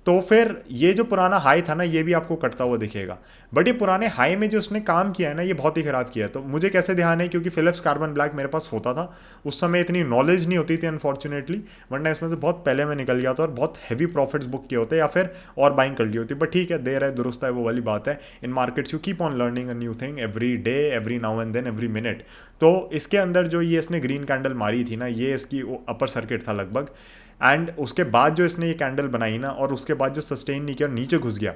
तो फिर ये जो पुराना हाई था ना, ये भी आपको कटता हुआ दिखेगा। बट ये पुराने हाई में जो उसने काम किया है ना, ये बहुत ही ख़राब किया है। तो मुझे कैसे ध्यान है, क्योंकि फिलिप्स कार्बन ब्लैक मेरे पास होता था, उस समय इतनी नॉलेज नहीं होती थी अनफॉर्चुनेटली, वरना इसमें से बहुत पहले मैं निकल गया था और बहुत हैवी प्रॉफिट्स बुक किए होते या फिर और बाइंग कर ली होती। बट ठीक है, देर है दुरुस्त है, वो वाली बात है। In markets you keep on learning a new thing every day, every now and then, every minute. तो इसके अंदर जो ये इसने ग्रीन कैंडल मारी थी ना, ये इसकी अपर सर्किट था लगभग, एंड उसके बाद जो इसने ये कैंडल बनाई ना, और उसके बाद जो सस्टेन नहीं किया और नीचे घुस गया,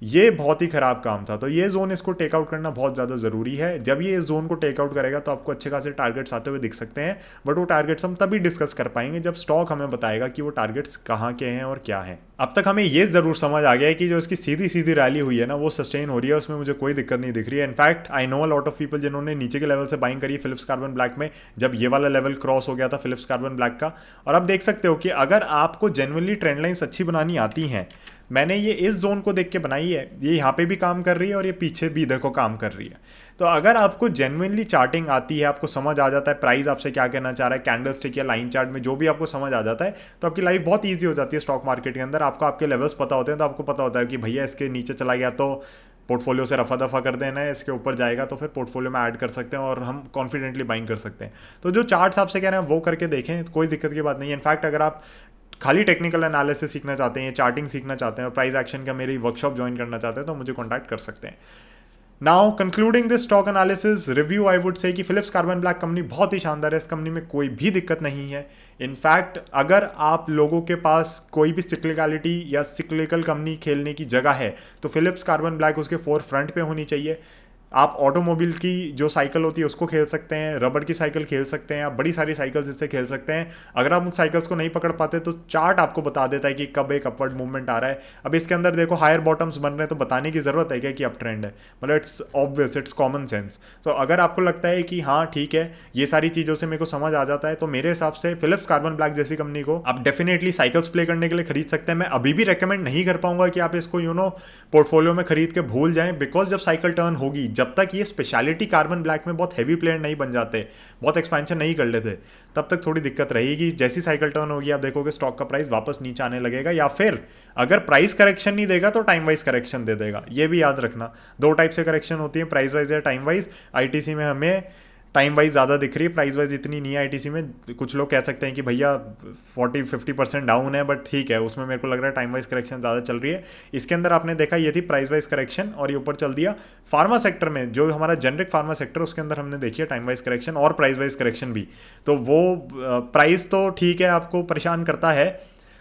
ये बहुत ही ख़राब काम था। तो ये जोन इसको टेकआउट करना बहुत ज़्यादा ज़रूरी है। जब ये इस जोन को टेकआउट करेगा तो आपको अच्छे खासे टारगेट्स आते हुए दिख सकते हैं, बट वो टारगेट्स हम तभी डिस्कस कर पाएंगे जब स्टॉक हमें बताएगा कि वो टारगेट्स कहाँ के हैं और क्या हैं। अब तक हमें ये ज़रूर समझ आ गया है कि जो इसकी सीधी सीधी रैली हुई है ना, वो सस्टेन हो रही है, उसमें मुझे कोई दिक्कत नहीं दिख रही है। In fact I know a lot of people जिन्होंने नीचे के लेवल से बाइंग करी है फिलिप्स कार्बन ब्लैक में, जब ये वाला लेवल क्रॉस हो गया था फिलिप्स कार्बन ब्लैक का। और आप देख सकते हो कि अगर आपको जेन्युइनली ट्रेंड लाइन्स अच्छी बनानी आती हैं, मैंने ये इस जोन को देख के बनाई है, ये यहाँ पे भी काम कर रही है और ये पीछे भी देखो काम कर रही है। तो अगर आपको जेन्युइनली चार्टिंग आती है, आपको समझ आ जाता है प्राइस आपसे क्या कहना चाह रहा है, कैंडल स्टिक या लाइन चार्ट में जो भी आपको समझ आ जाता है, तो आपकी लाइफ बहुत ईजी हो जाती है स्टॉक मार्केट के अंदर। आपको आपके लेवल्स पता होते हैं, तो आपको पता होता है कि भैया इसके नीचे चला गया तो पोर्टफोलियो से रफा दफा कर देना है, इसके ऊपर जाएगा तो फिर पोर्टफोलियो में ऐड कर सकते हैं और हम कॉन्फिडेंटली बाइंग कर सकते हैं। तो जो चार्ट्स आपसे कह रहे हैं वो करके देखें, कोई दिक्कत की बात नहीं है। इनफैक्ट अगर आप खाली टेक्निकल एनालिसिस सीखना चाहते हैं, चार्टिंग सीखना चाहते हैं और प्राइस एक्शन का मेरी वर्कशॉप ज्वाइन करना चाहते हैं, तो मुझे कॉन्टैक्ट कर सकते हैं। Now concluding this stock analysis review, I would से कि फिलिप्स कार्बन ब्लैक कंपनी बहुत ही शानदार है। इस कंपनी में कोई भी दिक्कत नहीं है। इनफैक्ट अगर आप लोगों के पास कोई भी सिक्लिकलिटी या सिक्लिकल कंपनी खेलने की जगह है, तो फिलिप्स कार्बन ब्लैक उसके फोर फ्रंट पे होनी चाहिए। आप ऑटोमोबाइल की जो साइकिल होती है उसको खेल सकते हैं, रबड़ की साइकिल खेल सकते हैं, आप बड़ी सारी साइकिल्स इससे खेल सकते हैं। अगर आप उन साइकिल्स को नहीं पकड़ पाते तो चार्ट आपको बता देता है कि कब एक अपवर्ड मूवमेंट आ रहा है। अब इसके अंदर देखो हायर बॉटम्स बन रहे हैं, तो बताने की ज़रूरत है क्या कि अप ट्रेंड है, मतलब it's obvious, it's common sense. तो अगर आपको लगता है कि हाँ ठीक है, ये सारी चीज़ों से मेरे को समझ आ जाता है, तो मेरे हिसाब से फिलिप्स कार्बन ब्लैक जैसी कंपनी को आप डेफिनेटली साइकिल्स प्ले करने के लिए खरीद सकते हैं। मैं अभी भी रेकमेंड नहीं कर पाऊंगा कि आप इसको पोर्टफोलियो में खरीद के भूल जाएं, बिकॉज जब साइकिल टर्न होगी, जब तक ये स्पेशलिटी कार्बन ब्लैक में बहुत हैवी प्लेयर नहीं बन जाते, बहुत एक्सपेंशन नहीं कर लेते, तब तक थोड़ी दिक्कत रहेगी। जैसी साइकिल टर्न होगी आप देखोगे स्टॉक का प्राइस वापस नीचे आने लगेगा, या फिर अगर प्राइस करेक्शन नहीं देगा तो टाइम वाइज करेक्शन दे देगा। ये भी याद रखना, दो टाइप से करेक्शन होती है, प्राइस वाइज या टाइम वाइज। आईटीसी में हमें टाइम वाइज ज़्यादा दिख रही है, प्राइस वाइज इतनी नहीं है आईटीसी में। कुछ लोग कह सकते हैं कि भैया 40-50% डाउन है, बट ठीक है, उसमें मेरे को लग रहा है टाइम वाइज करेक्शन ज़्यादा चल रही है। इसके अंदर आपने देखा ये थी प्राइस वाइज करेक्शन और ये ऊपर चल दिया। फार्मा सेक्टर में जो हमारा जेनरिक फार्मा सेक्टर, उसके अंदर हमने देखी है टाइम वाइज करेक्शन और प्राइस वाइज करेक्शन भी। तो वो प्राइस तो ठीक है आपको परेशान करता है,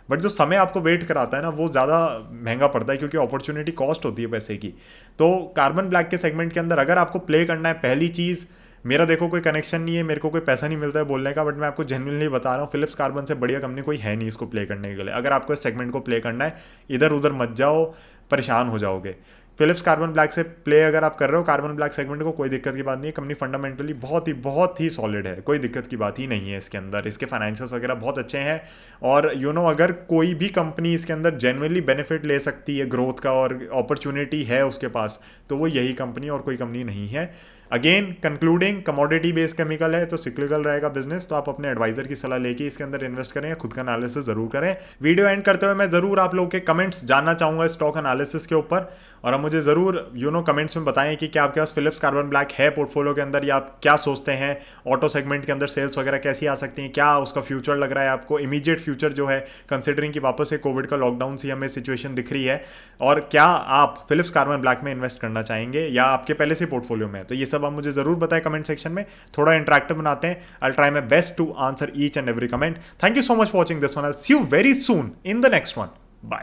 बट जो समय आपको वेट कराता है ना, वो ज़्यादा महंगा पड़ता है, क्योंकि अपॉर्चुनिटी कॉस्ट होती है पैसे की। तो कार्बन ब्लैक के सेगमेंट के अंदर अगर आपको प्ले करना है, पहली चीज़, मेरा देखो कोई कनेक्शन नहीं है, मेरे को कोई पैसा नहीं मिलता है बोलने का, बट मैं आपको जेन्युइनली बता रहा हूँ, फिलिप्स कार्बन से बढ़िया कंपनी कोई है नहीं इसको प्ले करने के लिए। अगर आपको इस सेगमेंट को प्ले करना है, इधर उधर मत जाओ, परेशान हो जाओगे। फिलिप्स कार्बन ब्लैक से प्ले अगर आप कर रहे हो कार्बन ब्लैक सेगमेंट को, कोई दिक्कत की बात नहीं है। कंपनी फंडामेंटली बहुत ही सॉलिड है, कोई दिक्कत की बात ही नहीं है इसके अंदर। इसके फाइनेंशियल्स वगैरह बहुत अच्छे हैं और अगर कोई भी कंपनी इसके अंदर जेन्युइनली बेनिफिट ले सकती है ग्रोथ का और अपॉर्चुनिटी है उसके पास, तो वो यही कंपनी और कोई कंपनी नहीं है। Again concluding, commodity based chemical है तो सिक्लिकल रहेगा बिजनेस, तो आप अपने एडवाइजर की सलाह लेके इसके अंदर इन्वेस्ट करें या खुद का एनालिसिस जरूर करें। वीडियो एंड करते हुए मैं जरूर आप लोगों के कमेंट्स जानना चाहूंगा स्टॉक एनालिसिस के ऊपर, और आप मुझे जरूर कमेंट्स में बताएं कि क्या आपके पास फिलिप्स कार्बन ब्लैक है पोर्टफोलियो के अंदर, या आप क्या सोचते हैं ऑटो सेगमेंट के अंदर सेल्स वगैरह कैसी आ सकती हैं, क्या उसका फ्यूचर लग रहा है आपको, इमीडिएट फ्यूचर जो है कंसिडरिंग कि वापस से कोविड का लॉकडाउन सी हमें सिचुएशन दिख रही है, और क्या आप फिलिप्स कार्बन ब्लैक में इन्वेस्ट करना चाहेंगे या आपके पहले से पोर्टफोलियो में है। तो ये सब आप मुझे जरूर बताएं कमेंट सेक्शन में, थोड़ा इंटरेक्टिव बनाते हैं। I try my best to answer each and every comment. Thank you so much for watching this one. I see you very soon in the next one.